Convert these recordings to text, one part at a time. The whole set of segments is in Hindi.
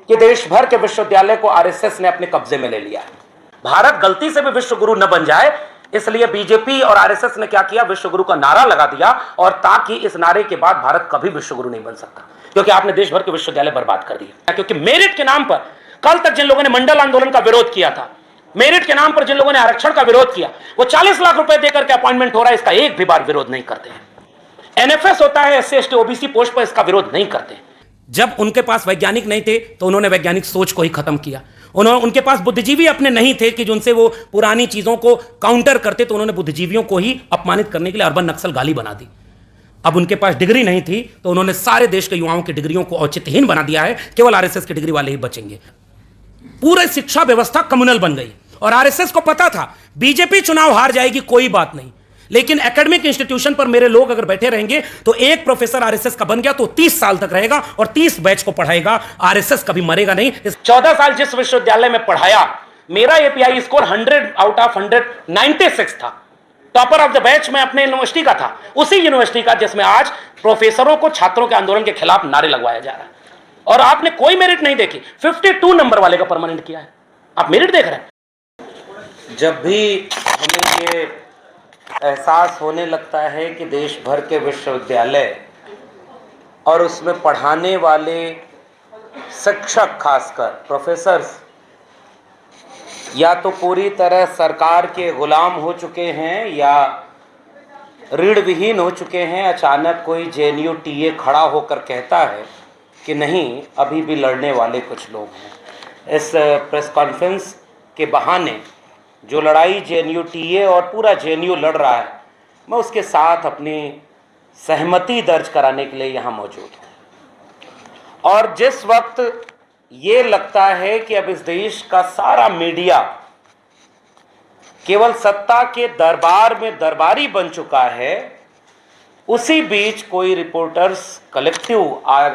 कि देश भर के विश्वविद्यालय को आरएसएस ने अपने कब्जे में ले लिया है। भारत गलती से भी विश्व गुरु न बन जाए, इसलिए बीजेपी और आरएसएस ने क्या किया, विश्व गुरु का नारा लगा दिया, और ताकि इस नारे के बाद भारत कभी विश्व गुरु नहीं बन सकता, क्योंकि आपने देश भर के विश्वविद्यालय बर्बाद कर दिए। क्योंकि मेरिट के नाम पर कल तक जिन लोगों ने मंडल आंदोलन का विरोध किया था, मेरिट के नाम पर जिन लोगों ने आरक्षण का विरोध किया, वो 40 लाख रुपए देकर के अपॉइंटमेंट हो रहा है, इसका एक भी बार विरोध नहीं करते हैं। एनएफएस होता है एससी एसटी ओबीसी पोस्ट पर, इसका विरोध नहीं करते। जब उनके पास वैज्ञानिक नहीं थे तो उन्होंने वैज्ञानिक सोच को ही खत्म किया। उनके पास बुद्धिजीवी अपने नहीं थे कि जिनसे वो पुरानी चीजों को काउंटर करते, तो उन्होंने बुद्धिजीवियों को ही अपमानित करने के लिए अर्बन नक्सल गाली बना दी। अब उनके पास डिग्री नहीं थी तो उन्होंने सारे देश के युवाओं की डिग्रियों को औचित्यहीन बना दिया है, केवल आरएसएस की डिग्री वाले ही बचेंगे। पूरी शिक्षा व्यवस्था कम्युनल बन गई, और आरएसएस को पता था बीजेपी चुनाव हार जाएगी, कोई बात नहीं, लेकिन एकेडमिक इंस्टीट्यूशन पर मेरे लोग अगर बैठे रहेंगे तो एक प्रोफेसर आरएसएस का बन गया तो 30 साल तक रहेगा और 30 बैच को पढ़ाएगा। आरएसएस कभी मरेगा नहीं। इस 14 साल जिस विश्वविद्यालय में पढ़ाया, मेरा एपीआई स्कोर 100 आउट ऑफ 196 था। टॉपर ऑफ द बैच में अपने यूनिवर्सिटी का था, उसी यूनिवर्सिटी का जिसमें आज प्रोफेसरों को छात्रों के आंदोलन के खिलाफ नारे लगवाया जा रहा है, और आपने कोई मेरिट नहीं देखी। 52 नंबर वाले का परमानेंट किया है, आप मेरिट देख रहे हैं। जब भी हमें ये एहसास होने लगता है कि देश भर के विश्वविद्यालय और उसमें पढ़ाने वाले शिक्षक, खासकर प्रोफेसर्स, या तो पूरी तरह सरकार के गुलाम हो चुके हैं या ऋण विहीन हो चुके हैं, अचानक कोई जेएनयू टीए खड़ा होकर कहता है कि नहीं, अभी भी लड़ने वाले कुछ लोग हैं। इस प्रेस कॉन्फ्रेंस के बहाने जो लड़ाई जेएनयू टीए और पूरा जेएनयू लड़ रहा है, मैं उसके साथ अपनी सहमति दर्ज कराने के लिए यहाँ मौजूद हूँ। और जिस वक्त ये लगता है कि अब इस देश का सारा मीडिया केवल सत्ता के दरबार में दरबारी बन चुका है, उसी बीच कोई रिपोर्टर्स कलेक्टिव आ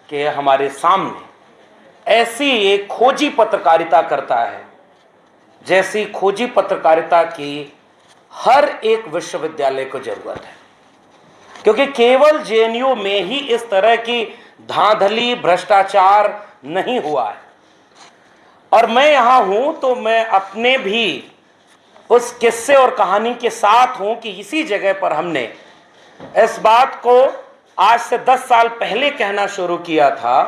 के हमारे सामने ऐसी एक खोजी पत्रकारिता करता है जैसी खोजी पत्रकारिता की हर एक विश्वविद्यालय को जरूरत है, क्योंकि केवल जेएनयू में ही इस तरह की धांधली, भ्रष्टाचार नहीं हुआ है। और मैं यहां हूं तो मैं अपने भी उस किस्से और कहानी के साथ हूं कि इसी जगह पर हमने इस बात को आज से 10 साल पहले कहना शुरू किया था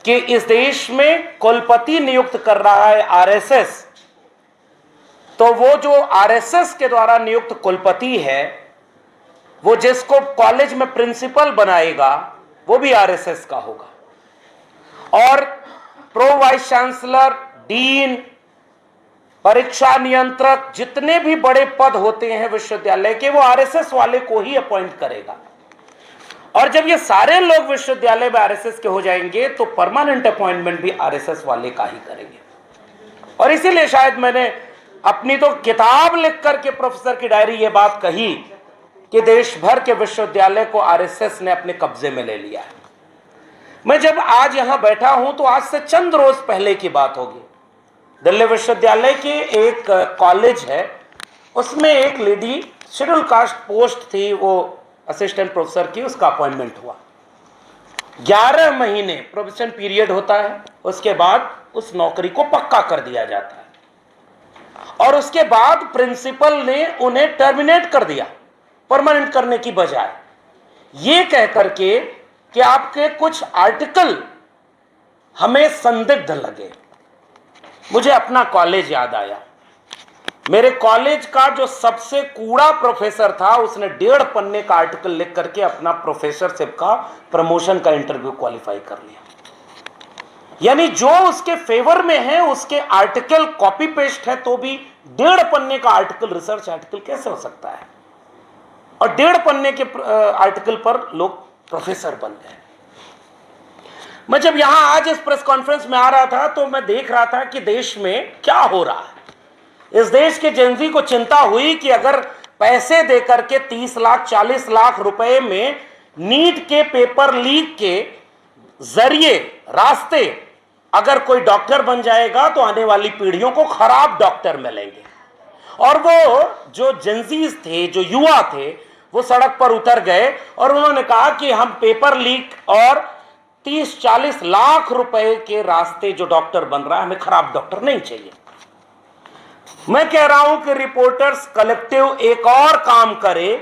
कि इस देश में कुलपति नियुक्त कर रहा है आरएसएस, तो वो जो आरएसएस के द्वारा नियुक्त कुलपति है, वो जिसको कॉलेज में प्रिंसिपल बनाएगा वो भी आरएसएस का होगा। और प्रो वाइस चांसलर, डीन, परीक्षा नियंत्रक, जितने भी बड़े पद होते हैं विश्वविद्यालय के, वो आरएसएस वाले को ही अपॉइंट करेगा। और जब ये सारे लोग विश्वविद्यालय में आरएसएस के हो जाएंगे तो परमानेंट अपॉइंटमेंट भी आरएसएस वाले का ही करेंगे। और इसीलिए शायद मैंने अपनी तो किताब लिख करके प्रोफेसर की डायरी ये बात कही कि देश भर के विश्वविद्यालय को आरएसएस ने अपने कब्जे में ले लिया है। मैं जब आज यहां बैठा हूं तो आज से चंद रोज पहले की बात होगी। दिल्ली विश्वविद्यालय के एक कॉलेज है, उसमें एक लेडी शेड्यूल कास्ट पोस्ट थी, वो असिस्टेंट प्रोफेसर की, उसका अपॉइंटमेंट हुआ। 11 महीने प्रोबेशन पीरियड होता है, उसके बाद उस नौकरी को पक्का कर दिया जाता है। और उसके बाद प्रिंसिपल ने उन्हें टर्मिनेट कर दिया परमानेंट करने की बजाय, ये कह करके कि आपके कुछ आर्टिकल हमें संदिग्ध लगे। मुझे अपना कॉलेज याद आया। मेरे कॉलेज का जो सबसे कूड़ा प्रोफेसर था, उसने 1.5 पन्ने का आर्टिकल लिख करके अपना प्रोफेसरशिप का प्रमोशन का इंटरव्यू क्वालिफाई कर लिया। यानी जो उसके फेवर में है उसके आर्टिकल कॉपी पेस्ट है, तो भी 1.5 पन्ने का आर्टिकल, रिसर्च आर्टिकल कैसे हो सकता है? और 1.5 पन्ने के आर्टिकल पर लोग प्रोफेसर बन गए। मैं जब यहां आज इस प्रेस कॉन्फ्रेंस में आ रहा था तो मैं देख रहा था कि देश में क्या हो रहा है। इस देश के जेनजी को चिंता हुई कि अगर पैसे देकर के 30 लाख 40 लाख रुपए में नीट के पेपर लीक के जरिए रास्ते अगर कोई डॉक्टर बन जाएगा तो आने वाली पीढ़ियों को खराब डॉक्टर मिलेंगे। और वो जो जेनजीज थे, जो युवा थे, वो सड़क पर उतर गए और उन्होंने कहा कि हम पेपर लीक और 30-40 लाख रुपए के रास्ते जो डॉक्टर बन रहा है, हमें खराब डॉक्टर नहीं चाहिए। मैं कह रहा हूं कि रिपोर्टर्स कलेक्टिव एक और काम करे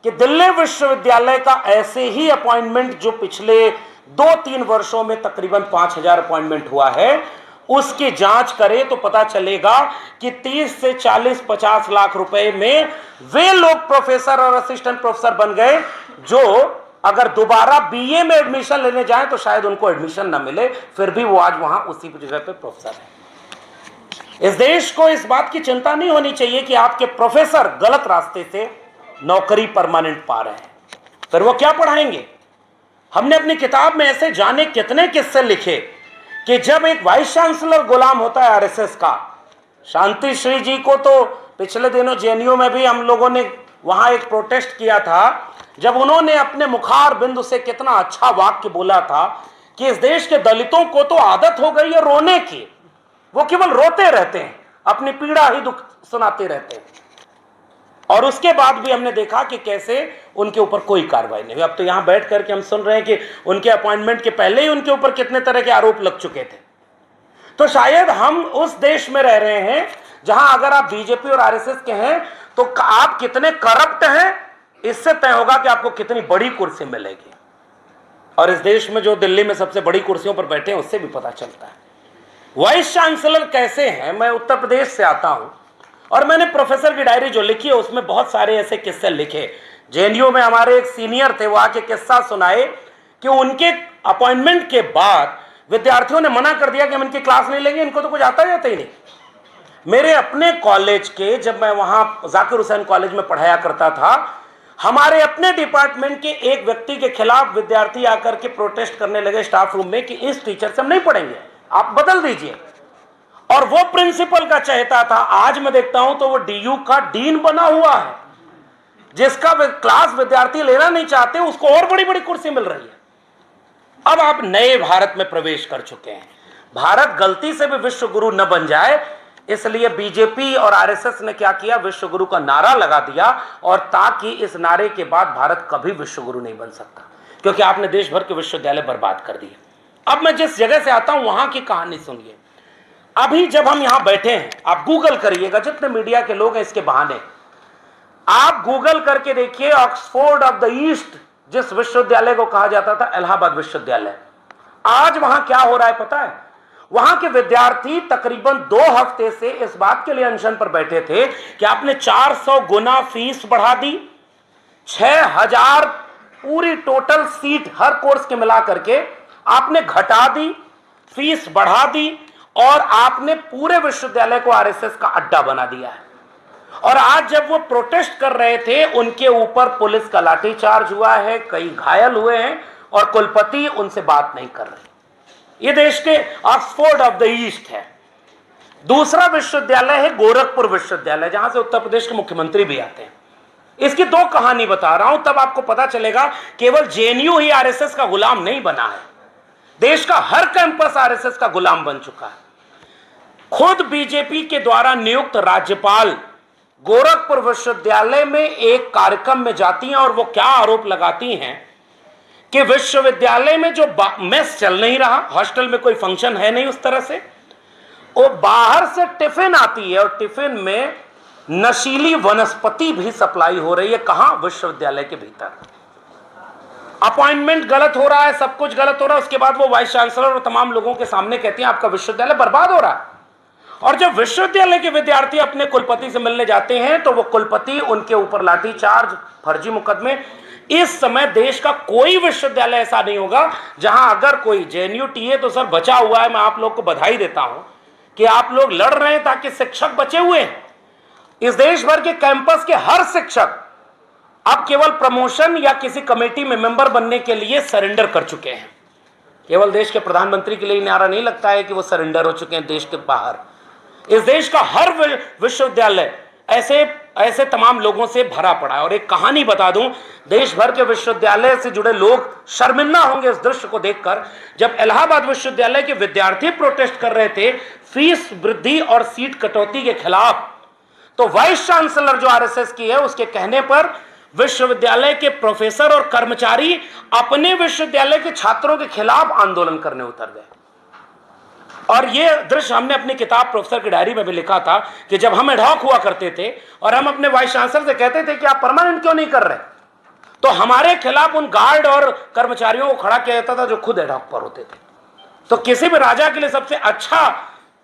कि दिल्ली विश्वविद्यालय का ऐसे ही अपॉइंटमेंट जो पिछले 2-3 वर्षों में तकरीबन 5000 अपॉइंटमेंट हुआ है, उसकी जांच करे तो पता चलेगा कि 30 से 40-50 लाख रुपए में वे लोग प्रोफेसर और असिस्टेंट प्रोफेसर बन गए जो अगर दोबारा बीए में एडमिशन लेने जाए तो शायद उनको एडमिशन ना मिले, फिर भी वो आज वहां उसी जगह पे प्रोफेसर है। इस देश को इस बात की चिंता नहीं होनी चाहिए कि आपके प्रोफेसर गलत रास्ते से नौकरी परमानेंट पा रहे हैं, फिर वो क्या पढ़ाएंगे। हमने अपनी किताब में ऐसे जाने कितने किस्से लिखे कि जब एक वाइस चांसलर गुलाम होता है आरएसएस का, शांति श्री जी को तो पिछले दिनों जेएनयू में भी हम लोगों ने वहां एक प्रोटेस्ट किया था, जब उन्होंने अपने मुखार बिंदु से कितना अच्छा वाक्य बोला था कि इस देश के दलितों को तो आदत हो गई है रोने की, वो केवल रोते रहते हैं, अपनी पीड़ा ही दुख सुनाते रहते हैं। और उसके बाद भी हमने देखा कि कैसे उनके ऊपर कोई कार्रवाई नहीं हुई। अब तो यहां बैठ करके हम सुन रहे हैं कि उनके अपॉइंटमेंट के पहले ही उनके ऊपर कितने तरह के आरोप लग चुके थे। तो शायद हम उस देश में रह रहे हैं जहां अगर आप बीजेपी और आरएसएस के हैं तो आप कितने करप्ट हैं, इससे तय होगा कि आपको कितनी बड़ी कुर्सी मिलेगी। और इस देश में जो दिल्ली में सबसे बड़ी कुर्सियों पर बैठे हैं उससे भी पता चलता है वाइस चांसलर कैसे हैं। मैं उत्तर प्रदेश से आता हूं और मैंने प्रोफेसर की डायरी जो लिखी है उसमें बहुत सारे ऐसे किस्से लिखे। जेएनयू में हमारे एक सीनियर थे, वो आके किस्सा सुनाए कि उनके अपॉइंटमेंट के बाद विद्यार्थियों ने मना कर दिया कि हम इनकी क्लास नहीं लेंगे, इनको तो कुछ आता ही नहीं। मेरे अपने कॉलेज के, जब मैं वहां जाकिर हुसैन कॉलेज में पढ़ाया करता था, हमारे अपने डिपार्टमेंट के एक व्यक्ति के खिलाफ विद्यार्थी आकर के प्रोटेस्ट करने लगे स्टाफ रूम में कि इस टीचर से हम नहीं पढ़ेंगे, आप बदल दीजिए। और वो प्रिंसिपल का चहेता था, आज मैं देखता हूं तो वो डीयू का डीन बना हुआ है। जिसका क्लास विद्यार्थी लेना नहीं चाहते उसको और बड़ी बड़ी कुर्सी मिल रही है। अब आप नए भारत में प्रवेश कर चुके हैं। भारत गलती से भी विश्व गुरु न बन जाए, इसलिए बीजेपी और आरएसएस ने क्या किया, विश्व गुरु का नारा लगा दिया, और ताकि इस नारे के बाद भारत कभी विश्व गुरु नहीं बन सकता, क्योंकि आपने देश भर के विश्वविद्यालय बर्बाद कर दिए। अब मैं जिस जगह से आता हूं वहां की कहानी सुनिए। अभी जब हम यहां बैठे हैं, आप गूगल करिएगा, जितने मीडिया के लोग हैं इसके बहाने, आप गूगल करके देखिए ऑक्सफोर्ड ऑफ द ईस्ट, जिस विश्वविद्यालय को कहा जाता था इलाहाबाद विश्वविद्यालय, आज वहां क्या हो रहा है पता है? वहां के विद्यार्थी तकरीबन 2 हफ्ते से इस बात के लिए अनशन पर बैठे थे कि आपने 400 गुना फीस बढ़ा दी, 6000 पूरी टोटल सीट हर कोर्स के मिला करके आपने घटा दी, फीस बढ़ा दी, और आपने पूरे विश्वविद्यालय को आरएसएस का अड्डा बना दिया है। और आज जब वो प्रोटेस्ट कर रहे थे, उनके ऊपर पुलिस का लाठीचार्ज हुआ है, कई घायल हुए हैं, और कुलपति उनसे बात नहीं कर रहे। ये देश के ऑक्सफोर्ड ऑफ द ईस्ट है। दूसरा विश्वविद्यालय है गोरखपुर विश्वविद्यालय, जहां से उत्तर प्रदेश के मुख्यमंत्री भी आते हैं। इसकी 2 कहानी बता रहा हूं, तब आपको पता चलेगा केवल जेएनयू ही आरएसएस का गुलाम नहीं बना है, देश का हर कैंपस आरएसएस का गुलाम बन चुका है। खुद बीजेपी के द्वारा नियुक्त राज्यपाल गोरखपुर विश्वविद्यालय में एक कार्यक्रम में जाती हैं और वो क्या आरोप लगाती हैं कि विश्वविद्यालय में जो मेस चल नहीं रहा, हॉस्टल में कोई फंक्शन है नहीं उस तरह से, वो बाहर से टिफिन आती है और टिफिन में नशीली वनस्पति भी सप्लाई हो रही है। कहां? विश्वविद्यालय के भीतर। अपॉइंटमेंट गलत हो रहा है, सब कुछ गलत हो रहा है। उसके बाद वो वाइस चांसलर और तमाम लोगों के सामने कहती हैं आपका विश्वविद्यालय बर्बाद हो रहा है। और जब विश्वविद्यालय के विद्यार्थी अपने कुलपति से मिलने जाते हैं तो वो कुलपति उनके ऊपर लाठीचार्ज, फर्जी मुकदमे। इस समय देश का कोई विश्वविद्यालय ऐसा नहीं होगा जहां अगर कोई जेएनयू टीए तो सर बचा हुआ है, मैं आप लोग को बधाई देता हूं कि आप लोग लड़ रहे हैं ताकि शिक्षक बचे हुए हैं। इस देश भर के कैंपस के हर शिक्षक अब केवल प्रमोशन या किसी कमेटी में मेंबर बनने के लिए सरेंडर कर चुके हैं। केवल देश के प्रधानमंत्री के लिए नारा नहीं लगता है कि वो सरेंडर हो चुके हैं देश के बाहर। इस देश का हर विश्वविद्यालय ऐसे तमाम लोगों से भरा पड़ा है। और एक कहानी बता दूं, देश भर के विश्वविद्यालय से जुड़े लोग शर्मिंदा होंगे इस दृश्य को देखकर। जब इलाहाबाद विश्वविद्यालय के विद्यार्थी प्रोटेस्ट कर रहे थे फीस वृद्धि और सीट कटौती के खिलाफ, तो वाइस चांसलर जो आरएसएस की है उसके कहने पर विश्वविद्यालय के प्रोफेसर और कर्मचारी अपने विश्वविद्यालय के छात्रों के खिलाफ आंदोलन करने उतर गए। और ये दृश्य हमने अपनी किताब प्रोफेसर की डायरी में भी लिखा था कि जब हम एडहॉक हुआ करते थे और हम अपने वाइस चांसलर से कहते थे कि आप परमानेंट क्यों नहीं कर रहे, तो हमारे खिलाफ उन गार्ड और कर्मचारियों को खड़ा किया जाता था जो खुद एडहॉक पर होते थे। तो किसी भी राजा के लिए सबसे अच्छा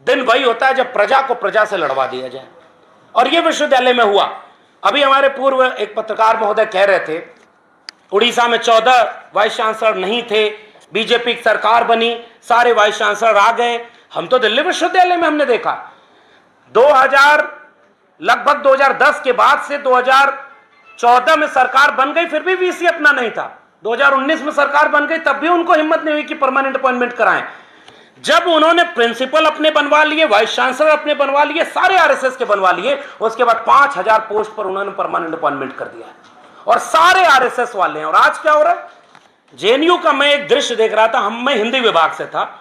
दिन वही होता है जब प्रजा को प्रजा से लड़वा दिया जाए, और यह विश्वविद्यालय में हुआ। अभी हमारे पूर्व एक पत्रकार महोदय कह रहे थे उड़ीसा में 14 वाइस चांसलर नहीं थे, बीजेपी की सरकार बनी, सारे वाइस चांसलर आ गए। हम तो दिल्ली विश्वविद्यालय में हमने देखा लगभग 2010 के बाद से 2014 में सरकार बन गई, फिर भी वीसी अपना नहीं था। 2019 में सरकार बन गई, तब भी उनको हिम्मत नहीं हुई कि परमानेंट अपॉइंटमेंट कराएं। जब उन्होंने प्रिंसिपल अपने बनवा लिए, वाइस चांसलर अपने बनवा लिए, सारे आरएसएस के बनवा लिए, उसके बाद 5000 पोस्ट पर उन्होंने परमानेंट अपॉइंटमेंट कर दिया और सारे आरएसएस वाले हैं। और आज क्या हो रहा है, जेएनयू का मैं एक दृश्य देख रहा था, मैं हिंदी विभाग से था,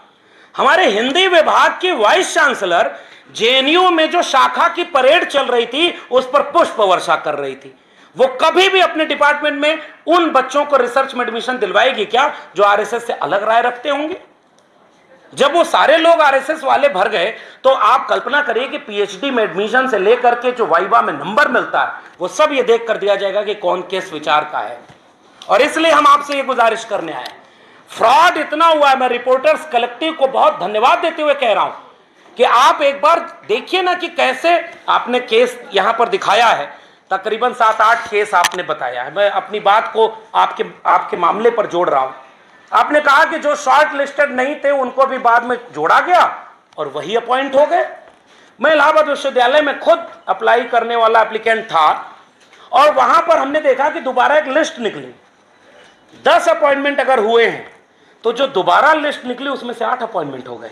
हमारे हिंदी विभाग के वाइस चांसलर जेएनयू में जो शाखा की परेड चल रही थी उस पर पुष्प वर्षा कर रही थी। वो कभी भी अपने डिपार्टमेंट में उन बच्चों को रिसर्च में एडमिशन दिलवाएगी क्या जो आरएसएस से अलग राय रखते होंगे? जब वो सारे लोग आरएसएस वाले भर गए तो आप कल्पना करिए कि पीएचडी में एडमिशन से लेकर के जो वाइवा में नंबर मिलता है वो सब ये देख कर दिया जाएगा कि कौन किस विचार का है। और इसलिए हम आपसे ये गुजारिश करने आए, फ्रॉड इतना हुआ है, मैं रिपोर्टर्स कलेक्टिव को बहुत धन्यवाद देते हुए कह रहा हूं कि आप एक बार देखिए ना कि कैसे आपने केस यहां पर दिखाया है, तकरीबन 7-8 केस आपने बताया है। मैं अपनी बात को आपके मामले पर जोड़ रहा हूं। आपने कहा कि जो शॉर्ट लिस्टेड नहीं थे उनको भी बाद में जोड़ा गया और वही अपॉइंट हो गए। मैं इलाहाबाद विश्वविद्यालय में खुद अप्लाई करने वाला एप्लीकेंट था और वहां पर हमने देखा कि दोबारा एक लिस्ट निकली, 10 अपॉइंटमेंट अगर हुए हैं तो जो दोबारा लिस्ट निकली उसमें से 8 अपॉइंटमेंट हो गए।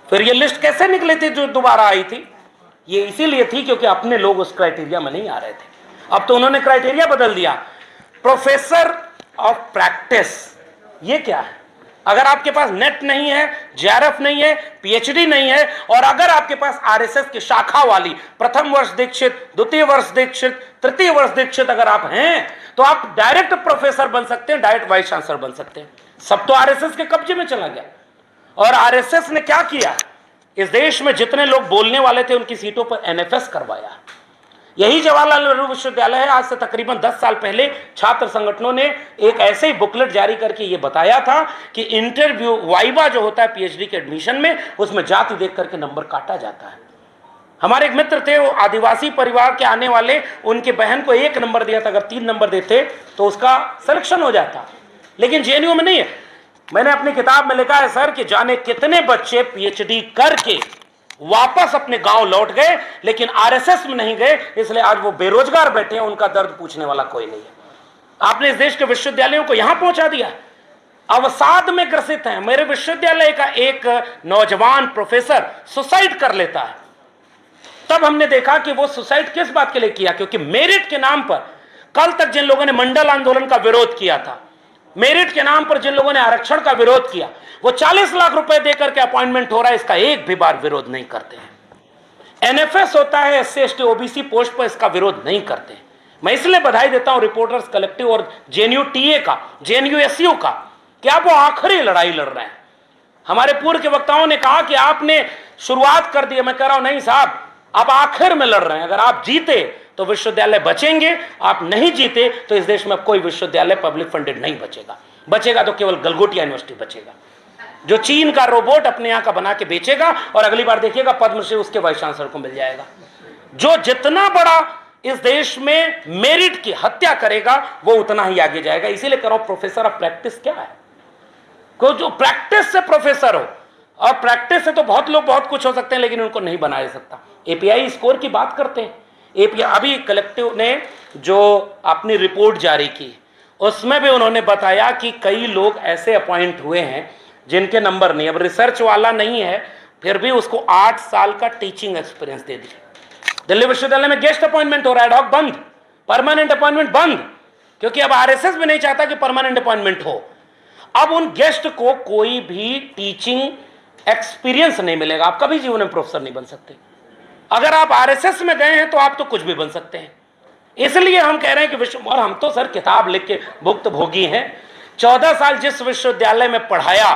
फिर ये लिस्ट कैसे निकली थी जो दोबारा आई थी? ये इसीलिए थी क्योंकि अपने लोग उस क्राइटेरिया में नहीं आ रहे थे। अब तो उन्होंने क्राइटेरिया बदल दिया, प्रोफेसर ऑफ प्रैक्टिस। ये क्या है? अगर आपके पास नेट नहीं है, जेआरएफ नहीं है, पीएचडी नहीं है और अगर आपके पास आरएसएस की शाखा वाली प्रथम वर्ष दीक्षित, द्वितीय वर्ष दीक्षित, तृतीय वर्ष दीक्षित अगर आप हैं तो आप डायरेक्ट प्रोफेसर बन सकते हैं, डायरेक्ट वाइस चांसलर बन सकते हैं। सब तो आरएसएस के कब्जे में चला गया। और आरएसएस ने क्या किया, इस देश में जितने लोग बोलने वाले थे उनकी सीटों पर एनएफएस करवाया। यही जवाहरलाल नेहरू विश्वविद्यालय है। आज से तकरीबन 10 साल पहले छात्र संगठनों ने एक ऐसे ही बुकलेट जारी करके ये बताया था कि इंटरव्यू वाइवा जो होता है पीएचडी के एडमिशन में, उसमें जाति देख करके नंबर काटा जाता है। हमारे एक मित्र थे, वो आदिवासी परिवार के आने वाले, उनके बहन को 1 नंबर दिया था, अगर 3 नंबर देते तो उसका सिलेक्शन हो जाता, लेकिन जेएनयू में नहीं है। मैंने अपनी किताब में लिखा है सर कि जाने कितने बच्चे पीएचडी करके वापस अपने गांव लौट गए लेकिन आरएसएस में नहीं गए, इसलिए आज वो बेरोजगार बैठे हैं, उनका दर्द पूछने वाला कोई नहीं है। आपने इस देश के विश्वविद्यालयों को यहां पहुंचा दिया, अवसाद में ग्रसित हैं। मेरे विश्वविद्यालय का एक नौजवान प्रोफेसर सुसाइड कर लेता है। तब हमने देखा कि वो सुसाइड किस बात के लिए किया, क्योंकि मेरिट के नाम पर कल तक जिन लोगों ने मंडल आंदोलन का विरोध किया था, मेरिट के नाम पर जिन लोगों ने आरक्षण का विरोध किया, वो 40 लाख रुपए देकर के अपॉइंटमेंट हो रहा है, इसका एक भी बार विरोध नहीं करते हैं। एनएफएस होता है, एससी एसटी ओबीसी पोस्ट पर, इसका विरोध नहीं करते हैं। मैं इसलिए बधाई देता हूं रिपोर्टर्स कलेक्टिव और जेएनयू टीए का, जेएनयू एसयू का, कि आप वो आखिरी लड़ाई लड़ रहे हैं। हमारे पूर्व के वक्ताओं ने कहा कि आपने शुरुआत कर दी, मैं कह रहा हूं नहीं साहब, आप आखिर में लड़ रहे हैं। अगर आप जीते तो विश्वविद्यालय बचेंगे, आप नहीं जीते तो इस देश में अब कोई विश्वविद्यालय पब्लिक फंडेड नहीं बचेगा। बचेगा तो केवल गलगोटिया यूनिवर्सिटी बचेगा, जो चीन का रोबोट अपने यहां का बना के बेचेगा और अगली बार देखिएगा पद्मश्री उसके वाइस चांसलर को मिल जाएगा। जो जितना बड़ा इस देश में मेरिट की हत्या करेगा वो उतना ही आगे जाएगा। इसीलिए करो प्रोफेसर ऑफ प्रैक्टिस क्या है, कोई जो प्रैक्टिस से प्रोफेसर हो, और प्रैक्टिस से तो बहुत लोग बहुत कुछ हो सकते हैं लेकिन उनको नहीं बनाया सकता। एपीआई स्कोर की बात करते हैं, एपीआई अभी कलेक्टिव ने जो अपनी रिपोर्ट जारी की उसमें भी उन्होंने बताया कि कई लोग ऐसे अपॉइंट हुए हैं जिनके नंबर नहीं, अब रिसर्च वाला नहीं है फिर भी उसको 8 साल का टीचिंग एक्सपीरियंस दे दिया। दिल्ली विश्वविद्यालय में गेस्ट अपॉइंटमेंट हो रहा है, एडहॉक बंद, परमानेंट अपॉइंटमेंट बंद, क्योंकि अब आरएसएस भी नहीं चाहता कि परमानेंट अपॉइंटमेंट हो। अब उन गेस्ट को कोई भी टीचिंग एक्सपीरियंस नहीं मिलेगा, आप कभी जीवन में प्रोफेसर नहीं बन सकते। अगर आप आरएसएस में गए हैं तो आप तो कुछ भी बन सकते हैं, इसलिए हम कह रहे हैं कि विश्व, और हम तो सर किताब लिख के भुक्तभोगी हैं। 14 साल जिस विश्वविद्यालय में पढ़ाया,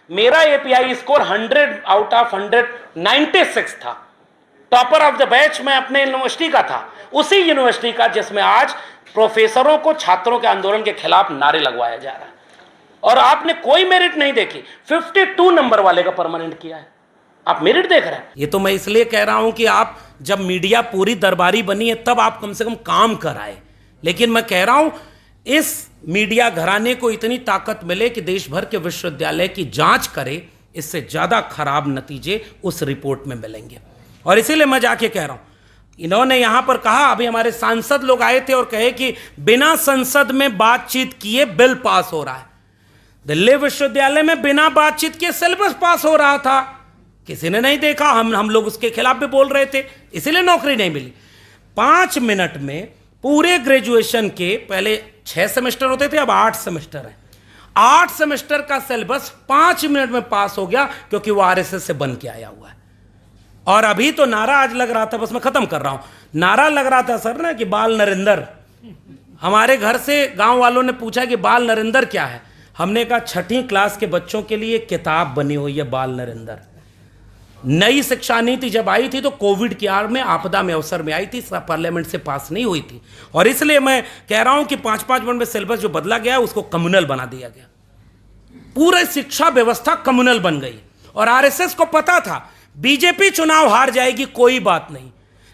मेरा एपीआई स्कोर 100 आउट ऑफ 196 था। टॉपर ऑफ द बैच मैं अपने यूनिवर्सिटी का था, उसी यूनिवर्सिटी का जिसमें आज प्रोफेसरों को छात्रों के आंदोलन के खिलाफ नारे लगवाया जा रहा है, और आपने कोई मेरिट नहीं देखी। 52 नंबर वाले का परमानेंट किया है, आप मेरिट देख रहे हैं। ये तो मैं इसलिए कह रहा हूं कि आप जब मीडिया पूरी दरबारी बनी है तब आप कम से कम काम कराए, लेकिन मैं कह रहा हूं इस मीडिया घराने को इतनी ताकत मिले कि देश भर के विश्वविद्यालय की जांच करे, इससे ज्यादा खराब नतीजे उस रिपोर्ट में मिलेंगे। और इसीलिए मैं जाके कह रहा हूं, इन्होंने यहां पर कहा, अभी हमारे सांसद लोग आए थे और कहे कि बिना संसद में बातचीत किए बिल पास हो रहा है। दिल्ली विश्वविद्यालय में बिना बातचीत किए सिलेबस पास हो रहा था, किसी ने नहीं देखा। हम लोग उसके खिलाफ भी बोल रहे थे, इसीलिए नौकरी नहीं मिली। 5 मिनट में पूरे ग्रेजुएशन के पहले 6 सेमेस्टर होते थे, अब 8 सेमेस्टर है। 8 सेमेस्टर का सिलेबस 5 मिनट में पास हो गया, क्योंकि वो आरएसएस से बन के आया हुआ है। और अभी तो नारा आज लग रहा था, बस मैं खत्म कर रहा हूं, नारा लग रहा था सर ना कि बाल नरेंद्र। हमारे घर से गांव वालों ने पूछा कि बाल नरेंद्र क्या है, हमने कहा 6ठी क्लास के बच्चों के लिए किताब बनी हुई है बाल नरेंद्र। नई शिक्षा नीति जब आई थी तो कोविड की आड़ में, आपदा में, अवसर में आई थी, पार्लियामेंट से पास नहीं हुई थी। और इसलिए मैं कह रहा हूं कि 5-5 मिनट में सिलेबस जो बदला गया उसको कम्युनल बना दिया गया, पूरी शिक्षा व्यवस्था कम्युनल बन गई। और आरएसएस को पता था बीजेपी चुनाव हार जाएगी, कोई बात नहीं,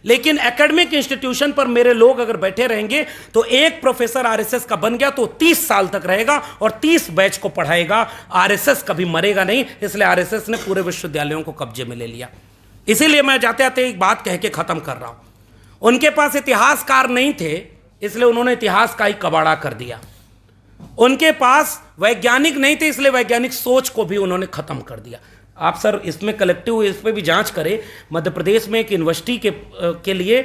लेकिन एकेडमिक इंस्टीट्यूशन पर मेरे लोग अगर बैठे रहेंगे तो एक प्रोफेसर आरएसएस का बन गया तो 30 साल तक रहेगा और 30 बैच को पढ़ाएगा। आरएसएस कभी मरेगा नहीं, इसलिए आरएसएस ने पूरे विश्वविद्यालयों को कब्जे में ले लिया। इसीलिए मैं जाते जाते एक बात कह के खत्म कर रहा हूं। उनके पास इतिहासकार नहीं थे, इसलिए उन्होंने इतिहास का ही कबाड़ा कर दिया। उनके पास वैज्ञानिक नहीं थे, इसलिए वैज्ञानिक सोच को भी उन्होंने खत्म कर दिया। आप सर इसमें कलेक्टिव इस पर भी जांच करें। मध्य प्रदेश में एक यूनिवर्सिटी के लिए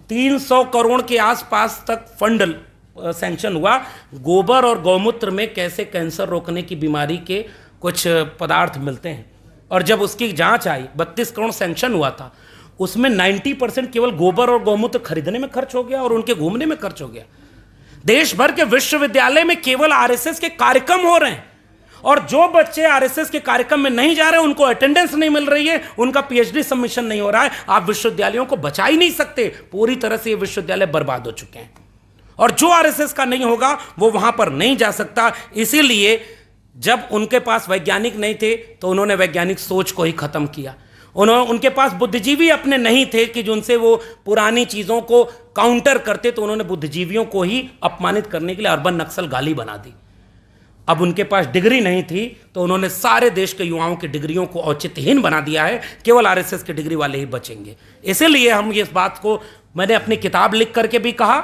300 करोड़ के आसपास तक फंड सैंक्शन हुआ। गोबर और गौमूत्र में कैसे कैंसर रोकने की बीमारी के कुछ पदार्थ मिलते हैं, और जब उसकी जांच आई 32 करोड़ सैंक्शन हुआ था, उसमें 90% केवल गोबर और गौमूत्र खरीदने में खर्च हो गया और उनके घूमने में खर्च हो गया। देश भर के विश्वविद्यालय में केवल आरएसएस के कार्यक्रम हो रहे हैं, और जो बच्चे आरएसएस के कार्यक्रम में नहीं जा रहे उनको अटेंडेंस नहीं मिल रही है, उनका पीएचडी सबमिशन नहीं हो रहा है। आप विश्वविद्यालयों को बचा ही नहीं सकते, पूरी तरह से ये विश्वविद्यालय बर्बाद हो चुके हैं। और जो आरएसएस का नहीं होगा वो वहां पर नहीं जा सकता। इसीलिए जब उनके पास वैज्ञानिक नहीं थे तो उन्होंने वैज्ञानिक सोच को ही खत्म किया। उनके पास बुद्धिजीवी अपने नहीं थे कि जिनसे वो पुरानी चीजों को काउंटर करते, तो उन्होंने बुद्धिजीवियों को ही अपमानित करने के लिए अर्बन नक्सल गाली बना दी। अब उनके पास डिग्री नहीं थी तो उन्होंने सारे देश के युवाओं की डिग्रियों को औचित्यहीन बना दिया है, केवल आरएसएस की डिग्री वाले ही बचेंगे। इसीलिए हम इस बात को, मैंने अपनी किताब लिख करके भी कहा,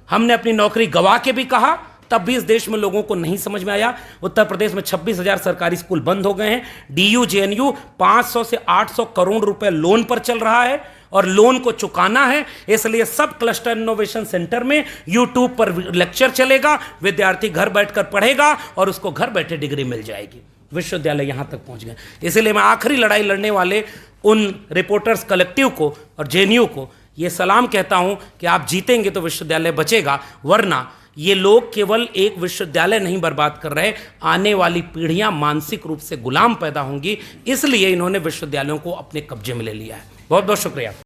हमने अपनी नौकरी गवा के भी कहा, तब भी इस देश में लोगों को नहीं समझ में आया। उत्तर प्रदेश में 26,000 सरकारी स्कूल बंद हो गए हैं। डीयू जेएनयू 500 से 800 करोड़ रुपए लोन पर चल रहा है और लोन को चुकाना है, इसलिए सब क्लस्टर इनोवेशन सेंटर में यूट्यूब पर लेक्चर चलेगा, विद्यार्थी घर बैठकर पढ़ेगा और उसको घर बैठे डिग्री मिल जाएगी। विश्वविद्यालय यहां तक पहुंच गए। इसलिए मैं आखिरी लड़ाई लड़ने वाले उन रिपोर्टर्स कलेक्टिव को और जेएनयू को यह सलाम कहता हूं कि आप जीतेंगे तो विश्वविद्यालय बचेगा, वरना ये लोग केवल एक विश्वविद्यालय नहीं बर्बाद कर रहे, आने वाली पीढ़ियां मानसिक रूप से गुलाम पैदा होंगी। इसलिए इन्होंने विश्वविद्यालयों को अपने कब्जे में ले लिया है। बहुत बहुत शुक्रिया।